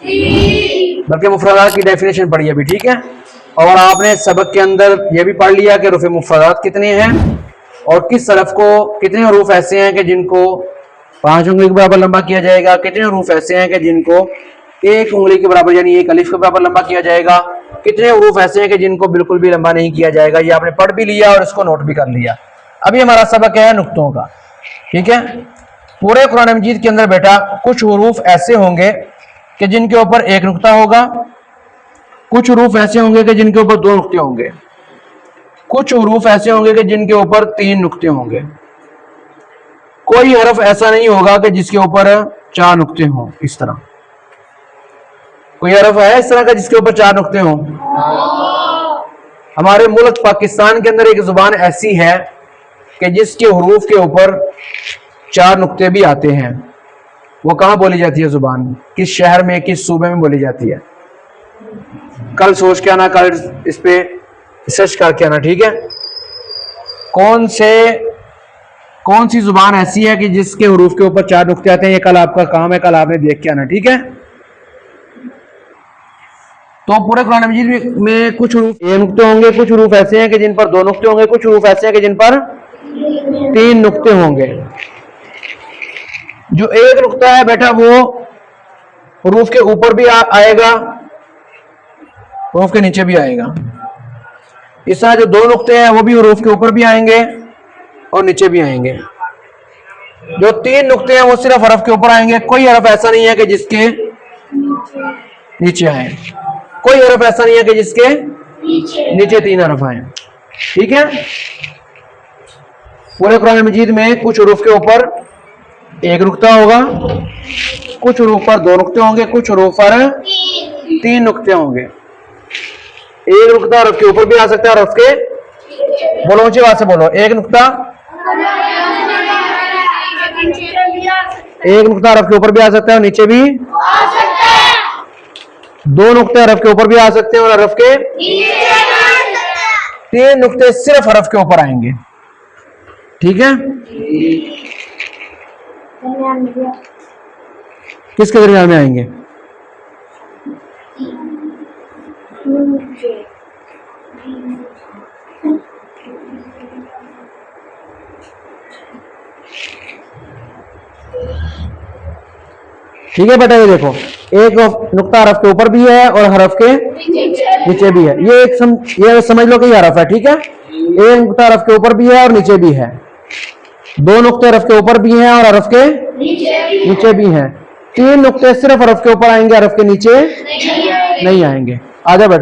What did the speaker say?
बल्कि मुफरदात की डेफिनेशन पढ़ी अभी, ठीक है। और आपने सबक के अंदर यह भी पढ़ लिया कि रुफ़े मुफरदात कितने हैं और किस हरफ को कितने हरूफ ऐसे हैं कि जिनको 5 उंगली के बराबर लंबा किया जाएगा, कितने हरूफ ऐसे हैं कि जिनको 1 उंगली के बराबर यानी 1 अलिफ के बराबर लंबा किया जाएगा, कितने हरूफ ऐसे हैं कि जिनको बिल्कुल भी लंबा नहीं किया जाएगा। ये आपने पढ़ भी लिया और इसको नोट भी कर लिया। अभी हमारा सबक है नुक्तों का, ठीक है। पूरे कुरान मजीद के अंदर बेटा कुछ हरूफ ऐसे होंगे कि जिनके ऊपर 1 नुक्ता होगा, कुछ हरूफ ऐसे होंगे कि जिनके ऊपर 2 नुक्ते होंगे, कुछ हरूफ ऐसे होंगे कि जिनके ऊपर 3 नुक्ते होंगे। कोई हरफ ऐसा नहीं होगा कि जिसके ऊपर 4 नुक्ते हों। इस तरह कोई हरफ है इस तरह का जिसके ऊपर 4 नुक्ते हों? हमारे मुल्क पाकिस्तान के अंदर एक जुबान ऐसी है कि जिसके हरूफ के ऊपर 4 नुक्ते भी आते हैं। वो कहाँ बोली जाती है जुबान? किस शहर में, किस सूबे में बोली जाती है? कल सोच के आना, कल इस पे रिसर्च करके आना, ठीक है। कौन सी जुबान ऐसी है कि जिसके हरूफ के ऊपर 4 नुक्ते आते हैं? ये कल आपका काम है, कल आपने देख के आना, ठीक है। तो पूरे कुरान मजीद में कुछ हरूफ 1 नुक्ते होंगे, कुछ हरूफ ऐसे हैं कि जिन पर 2 नुक्ते होंगे, कुछ हरूफ ऐसे हैं कि जिन पर 3 नुक्ते होंगे। जो 1 नुक्ता है बेटा वो हरूफ के ऊपर भी आएगा, हरूफ के नीचे भी आएगा। इस तरह जो 2 नुक्ते हैं वो भी हरूफ के ऊपर भी आएंगे और नीचे भी आएंगे। जो 3 नुक्ते हैं वो सिर्फ हरफ के ऊपर आएंगे। कोई हरफ ऐसा नहीं है कि जिसके नीचे आए, कोई हरफ ऐसा नहीं है कि जिसके नीचे 3 हरफ आए, ठीक है। पूरे कुरान मजीद में कुछ हरूफ के ऊपर 1 नुक्ता होगा, कुछ हरूफ पर 2 नुक्ते होंगे, कुछ हरूफ पर 3 नुक्ते होंगे। 1 नुक्ता हरफ के ऊपर भी आ सकता है, हरफ के, बोलो ऊंची आवाज से बोलो, 1 नुक्ता, 1 नुक्ता हरफ के ऊपर भी आ सकता है और नीचे भी आ सकता है। 2 नुक्ते हरफ के ऊपर भी आ सकते हैं और हरफ के नीचे भी आ सकता है। 3 नुक्ते सिर्फ हरफ के ऊपर आएंगे, ठीक है। किसके दरमियान में आएंगे? ठीक है बेटा, ये देखो 1 नुक्ता हरफ के ऊपर भी है और हरफ के नीचे भी है। ये समझ लो कि ये हरफ है, ठीक है। 1 नुक्ता हरफ के ऊपर भी है और नीचे भी है, 2 नुक्ते हरफ के ऊपर भी हैं और हरफ के नीचे भी हैं। 3 नुक्ते सिर्फ हरफ के ऊपर आएंगे, हरफ के नीचे नहीं आएंगे। आजा बेटा।